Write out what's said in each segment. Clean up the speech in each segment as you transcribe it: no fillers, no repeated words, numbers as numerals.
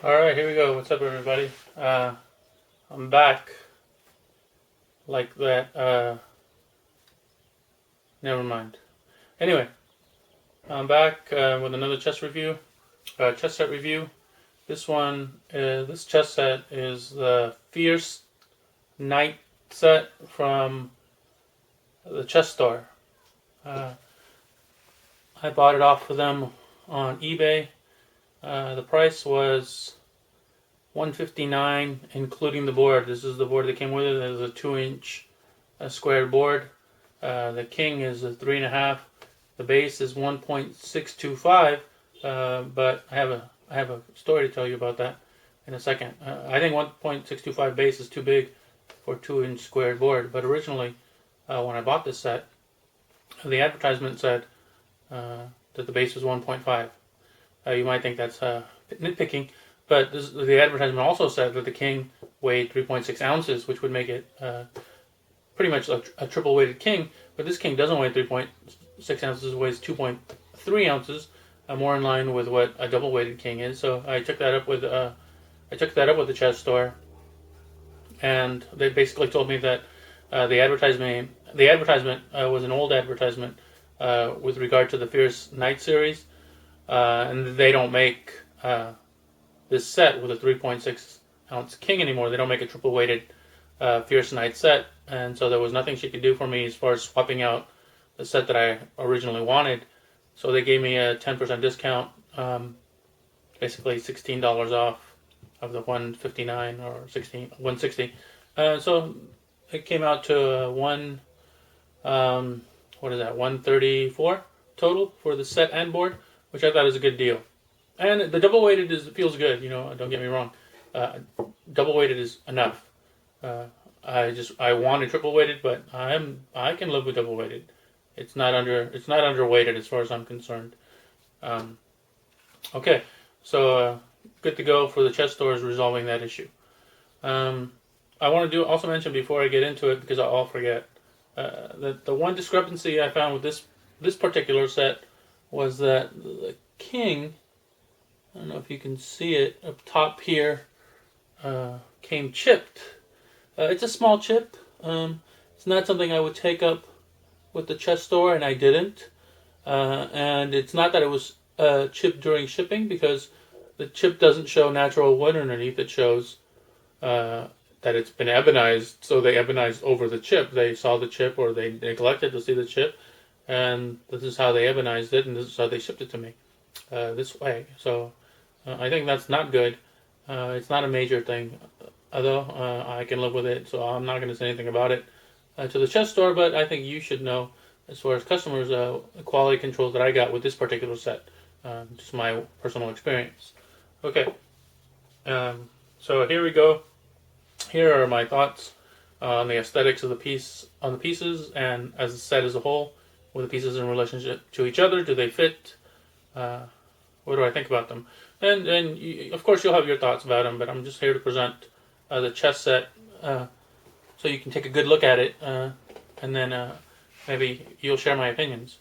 Alright, here we go. What's up, everybody? I'm back like that. Never mind. Anyway, I'm back with another chess review, chess set review. This chess set is the Fierce Knight set from the chess store. I bought it off of them on eBay. The price was $159, including the board. This is the board that came with it. It is a 2-inch squared board. The king is a 3.5. The base is 1.625. But I have a story to tell you about that in a second. I think 1.625 base is too big for a 2-inch squared board. But originally, when I bought this set, the advertisement said that the base was 1.5. You might think that's nitpicking, but the advertisement also said that the king weighed 3.6 ounces, which would make it pretty much a triple-weighted king. But this king doesn't weigh 3.6 ounces; it weighs 2.3 ounces, more in line with what a double-weighted king is. So I took that up with the chess store, and they basically told me that the advertisement was an old advertisement with regard to the Fierce Knight series. And they don't make this set with a 3.6 ounce king anymore. They don't make a triple weighted Fierce Knight set, and so there was nothing she could do for me as far as swapping out the set that I originally wanted. So they gave me a 10% discount, basically $16 off of the $159 or $160. So it came out to $134 total for the set and board, which I thought is a good deal. And the double weighted feels good, don't get me wrong. Double weighted is enough. I wanted triple weighted, but I can live with double weighted. It's not underweighted as far as I'm concerned. Okay, so good to go for the chess stores resolving that issue. I want to also mention before I get into it, because I'll forget, that the one discrepancy I found with this particular set was that the king, I don't know if you can see it up top here, came chipped. It's a small chip. It's not something I would take up with the chess store, and I didn't. And it's not that it was chipped during shipping, because the chip doesn't show natural wood underneath. It shows that it's been ebonized, so they ebonized over the chip. They saw the chip, or they neglected to see the chip, and this is how they ebonized it, and this is how they shipped it to me, this way. So I think that's not good. It's not a major thing, although I can live with it, so I'm not going to say anything about it to the chess store, but I think you should know, as far as customers, the quality control that I got with this particular set. Just my personal experience. Okay, so here we go. Here are my thoughts on the aesthetics of the pieces, and as a set as a whole, with the pieces in relationship to each other. Do they fit? What do I think about them? And of course you'll have your thoughts about them, but I'm just here to present the chess set so you can take a good look at it, and then maybe you'll share my opinions.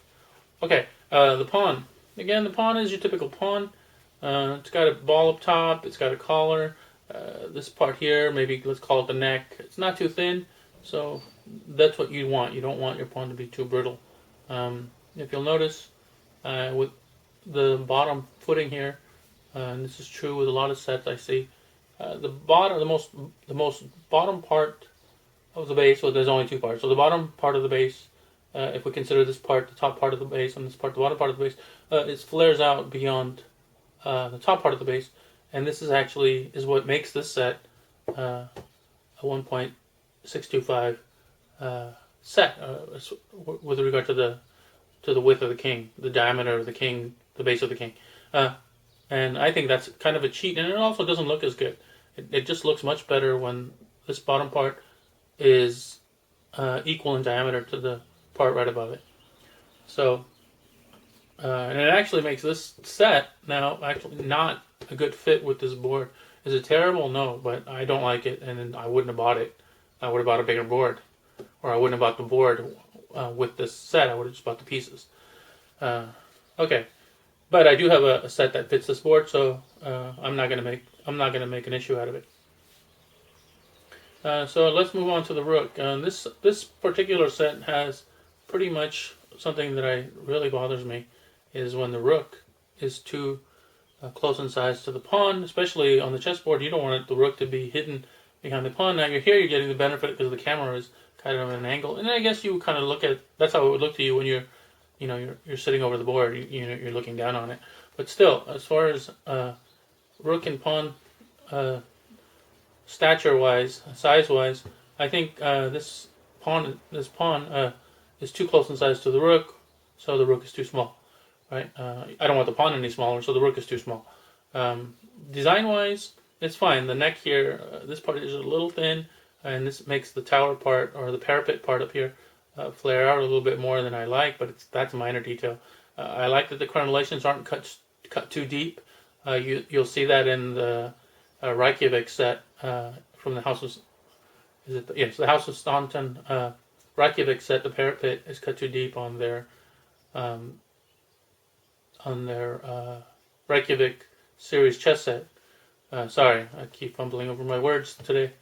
Okay, the pawn. Again, the pawn is your typical pawn. It's got a ball up top. It's got a collar. This part here, maybe let's call it the neck. It's not too thin, so that's what you want. You don't want your pawn to be too brittle. If you'll notice, with the bottom footing here, and this is true with a lot of sets I see, the most bottom part of the base. Well, there's only two parts. So the bottom part of the base, if we consider this part the top part of the base, and this part the bottom part of the base, it flares out beyond the top part of the base, and this is what makes this set a 1.625 set with regard to the width of the king, the diameter of the king, the base of the king. And I think that's kind of a cheat, and it also doesn't look as good. It just looks much better when this bottom part is equal in diameter to the part right above it. So, and it actually makes this set now actually not a good fit with this board. Is it terrible? No, but I don't like it, and I wouldn't have bought it. I would have bought a bigger board, or I wouldn't have bought the board with this set. I would have just bought the pieces. Okay, But I do have a set that fits this board, so I'm not gonna make an issue out of it. So let's move on to the rook. This particular set has pretty much something that really bothers me, is when the rook is too close in size to the pawn, especially on the chessboard. You don't want the rook to be hidden behind the pawn. Now you're here, you're getting the benefit because the camera is kind of at an angle, and I guess you kind of look at, that's how it would look to you when you're sitting over the board. You're looking down on it. But still, as far as rook and pawn stature-wise, size-wise, I think this pawn is too close in size to the rook, so the rook is too small. Right? I don't want the pawn any smaller, so the rook is too small. Design-wise, it's fine. The neck here, this part is a little thin, and this makes the tower part, or the parapet part up here, flare out a little bit more than I like, but that's a minor detail. I like that the crenellations aren't cut too deep. You'll see that in the Reykjavik set from the House of, the House of Staunton Reykjavik set. The parapet is cut too deep on their Reykjavik series chess set. Sorry, I keep fumbling over my words today.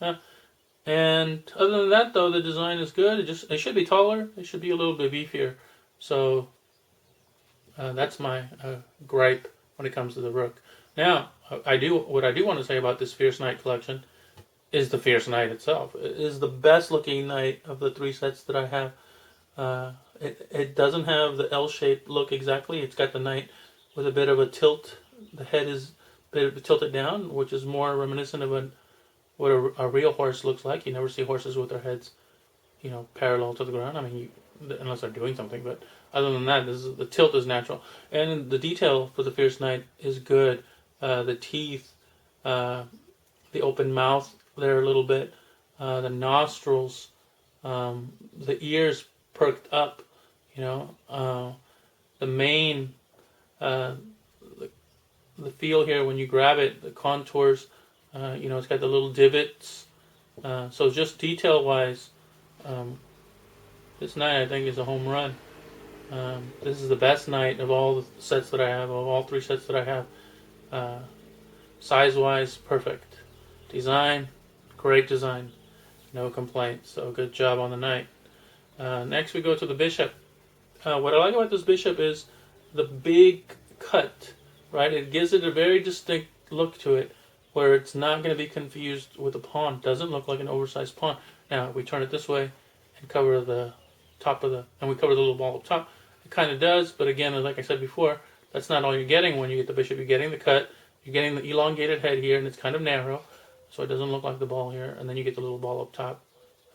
And other than that, though, the design is good. It should be taller. It should be a little bit beefier. So that's my gripe when it comes to the rook. Now, what I do want to say about this Fierce Knight collection is the Fierce Knight itself. It is the best looking knight of the three sets that I have. It doesn't have the L-shaped look exactly. It's got the knight with a bit of a tilt. The head is a bit tilted down, which is more reminiscent of what a real horse looks like. You never see horses with their heads, parallel to the ground. I mean, unless they're doing something. But other than that, the tilt is natural, and the detail for the Fierce Knight is good. The teeth, the open mouth there a little bit, the nostrils, the ears perked up. The mane, the feel here when you grab it, the contours. It's got the little divots. So just detail-wise, this knight I think is a home run. This is the best knight of all the sets that I have, of all three sets that I have. Size-wise, perfect. Design, great design. No complaints. So good job on the knight. Next we go to the bishop. What I like about this bishop is the big cut, right? It gives it a very distinct look to it, where it's not going to be confused with a pawn. It doesn't look like an oversized pawn. Now, if we turn it this way and cover the top and we cover the little ball up top, it kind of does, but again, like I said before, that's not all you're getting when you get the bishop. You're getting the cut, you're getting the elongated head here, and it's kind of narrow, so it doesn't look like the ball here, and then you get the little ball up top.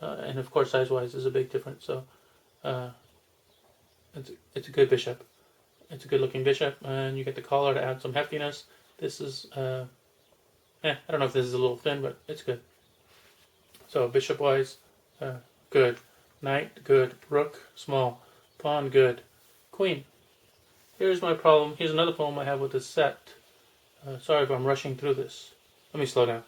And of course, size-wise, there's a big difference, so it's a good bishop. It's a good-looking bishop, and you get the collar to add some heftiness. This is... I don't know if this is a little thin, but it's good. So bishop-wise, good. Knight, good. Rook, small. Pawn, good. Queen. Here's my problem. Here's another problem I have with this set. Sorry if I'm rushing through this. Let me slow down.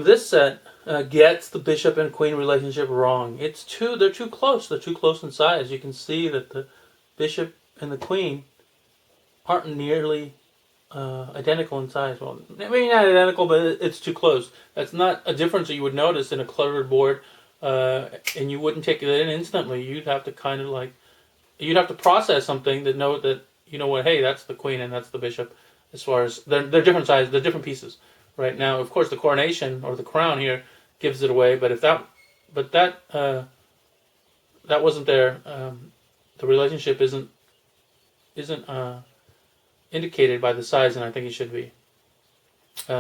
This set gets the bishop and queen relationship wrong. They're too close. They're too close in size. You can see that the bishop and the queen aren't nearly identical in size. Well, maybe not identical, but it's too close. That's not a difference that you would notice in a cluttered board, and you wouldn't take it in instantly. You'd have to you'd have to process something to know that, hey, that's the queen and that's the bishop. As far as they're different sizes, they're different pieces. Right now, of course, the coronation or the crown here gives it away. But that wasn't there. The relationship isn't indicated by the size, and I think it should be.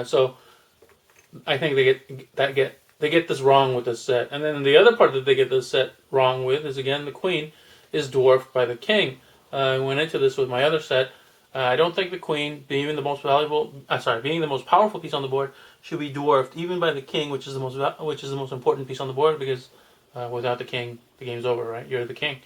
So I think they get this wrong with this set. And then the other part that they get this set wrong with is, again, the queen is dwarfed by the king. I went into this with my other set. I don't think the queen, being the most powerful piece on the board, should be dwarfed even by the king, which is the most important piece on the board, because without the king, the game's over, right? You're the king.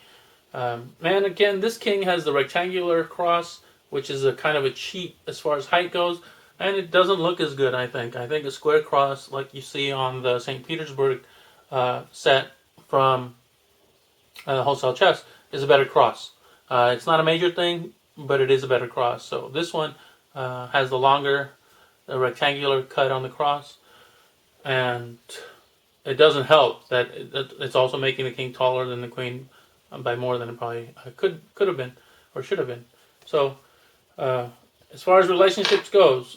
And again, this king has the rectangular cross, which is a kind of a cheat as far as height goes, and it doesn't look as good, I think. I think a square cross, like you see on the St. Petersburg set from Wholesale Chess, is a better cross. It's not a major thing. but it is a better cross. So this one has the longer rectangular cut on the cross, and it doesn't help that it's also making the king taller than the queen by more than it probably could have been or should have been. So as far as relationships goes,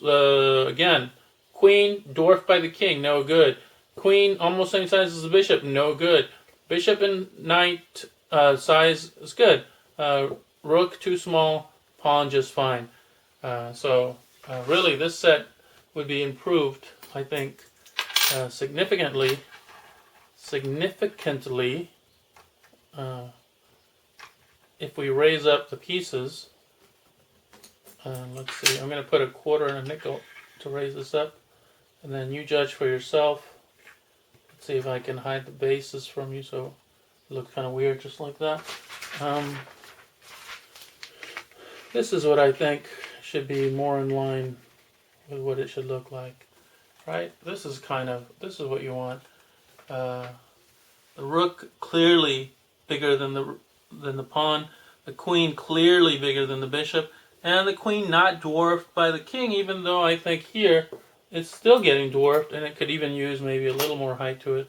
again, queen dwarfed by the king, no good. Queen almost same size as the bishop, no good. Bishop and knight size is good. Rook too small, pawn just fine. So really, this set would be improved, I think, significantly. If we raise up the pieces. Let's see, I'm going to put a quarter and a nickel to raise this up, and then you judge for yourself. Let's see if I can hide the bases from you so it looks kind of weird just like that. This is what I think should be more in line with what it should look like, right? This is what you want. The rook clearly bigger than the pawn, the queen clearly bigger than the bishop, and the queen not dwarfed by the king, even though I think here it's still getting dwarfed, and it could even use maybe a little more height to it.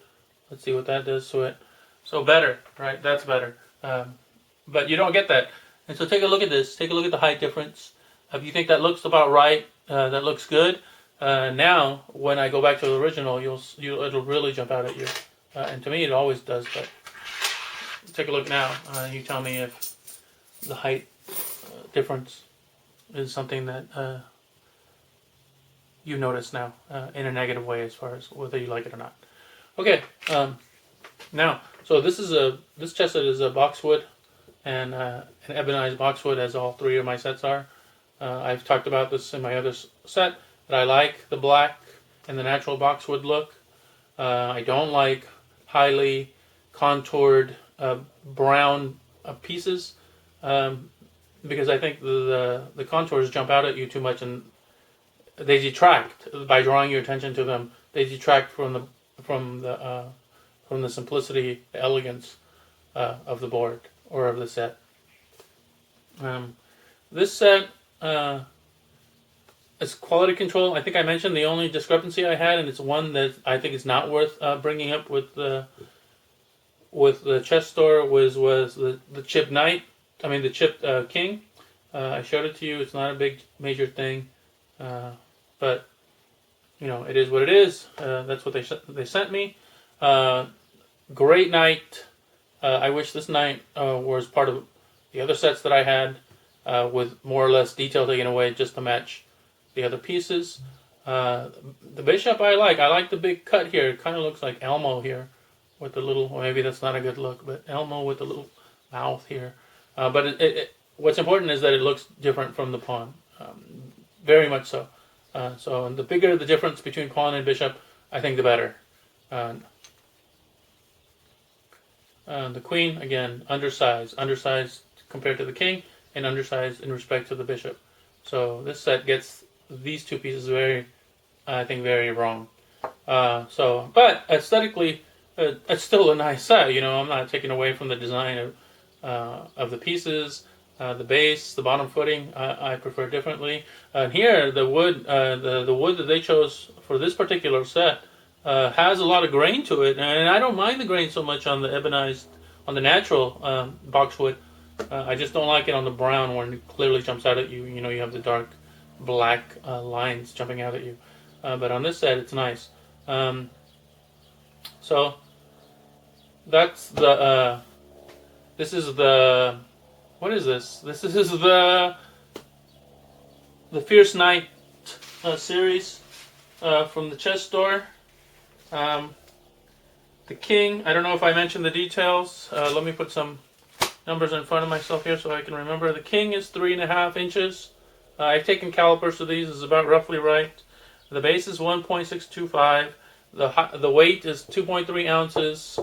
Let's see what that does to it. So better, right? That's better. But you don't get that. And so take a look at this. Take a look at the height difference. If you think that looks about right, that looks good. Now, when I go back to the original, it'll really jump out at you. And to me, it always does. But take a look now. You tell me if the height difference is something that you notice now in a negative way, as far as whether you like it or not. Okay. Now, so this chess set is a boxwood and an ebonized boxwood, as all three of my sets are. I've talked about this in my other set, that I like the black and the natural boxwood look. I don't like highly contoured brown pieces because I think the contours jump out at you too much, and they detract by drawing your attention to them. They detract from the simplicity, the elegance of the board or of the set. This set is quality control. I think I mentioned the only discrepancy I had, and it's one that I think is not worth bringing up with the chess store, was the chipped knight. I mean the chipped king. I showed it to you. It's not a big major thing, but it is what it is. That's what they sent me. Great knight. I wish this knight was part of the other sets that I had, with more or less detail taken away just to match the other pieces. The bishop I like the big cut here. It kind of looks like Elmo here with the little, or maybe that's not a good look, but Elmo with the little mouth here. But what's important is that it looks different from the pawn. Very much so. So the bigger the difference between pawn and bishop, I think the better. The queen, again, undersized compared to the king, and undersized in respect to the bishop. So this set gets these two pieces I think very wrong. But aesthetically, it's still a nice set. I'm not taking away from the design of the pieces, the base, the bottom footing. I prefer differently. And here, the wood that they chose for this particular set has a lot of grain to it, and I don't mind the grain so much on the ebonized, on the natural boxwood. I just don't like it on the brown when it clearly jumps out at you. You have the dark black lines jumping out at you. But on this set, it's nice. So that's this is the, what is this? This is the Fierce Knight series from the chess store. The king, I don't know if I mentioned the details. Let me put some numbers in front of myself here so I can remember. The king is 3.5 inches. I've taken calipers, so these is about roughly right. The base is 1.625. The weight is 2.3 ounces,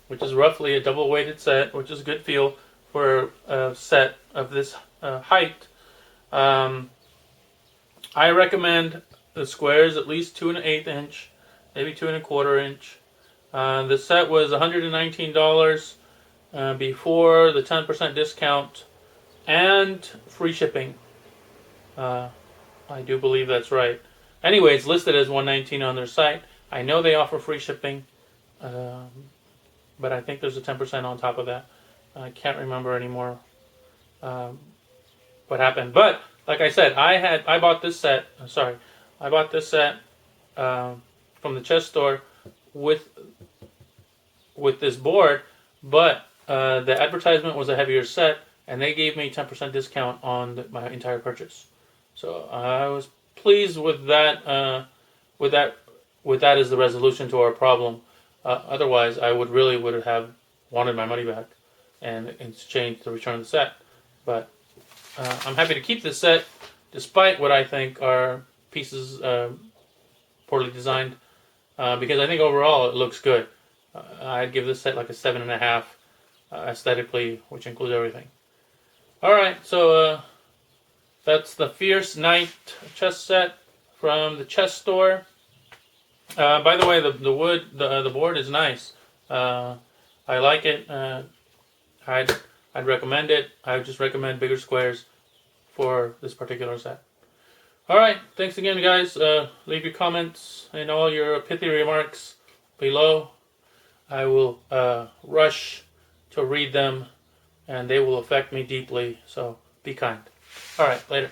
which is roughly a double weighted set, which is a good feel for a set of this height. I recommend the squares at least 2 1/8 inch, maybe 2 1/4 inch. The set was $119 before the 10% discount, and free shipping. I do believe that's right. Anyway, it's listed as $119 on their site. I know they offer free shipping, but I think there's a 10% on top of that. I can't remember anymore what happened. But like I said, I bought this set. I bought this set from the chess store with this board, but the advertisement was a heavier set, and they gave me 10% discount on my entire purchase. So I was pleased with that. With that as the resolution to our problem. Otherwise, I would have wanted my money back and in exchange to return the set. But I'm happy to keep this set, despite what I think are pieces poorly designed, because I think overall it looks good. I'd give this set like a 7.5 aesthetically, which includes everything. All right, so that's the Fierce Knight chess set from the chess store. By the way, the board is nice. I like it. I'd recommend it. I would just recommend bigger squares for this particular set. All right, thanks again, guys. Leave your comments and all your pithy remarks below. I will rush to read them, and they will affect me deeply. So be kind. All right, later.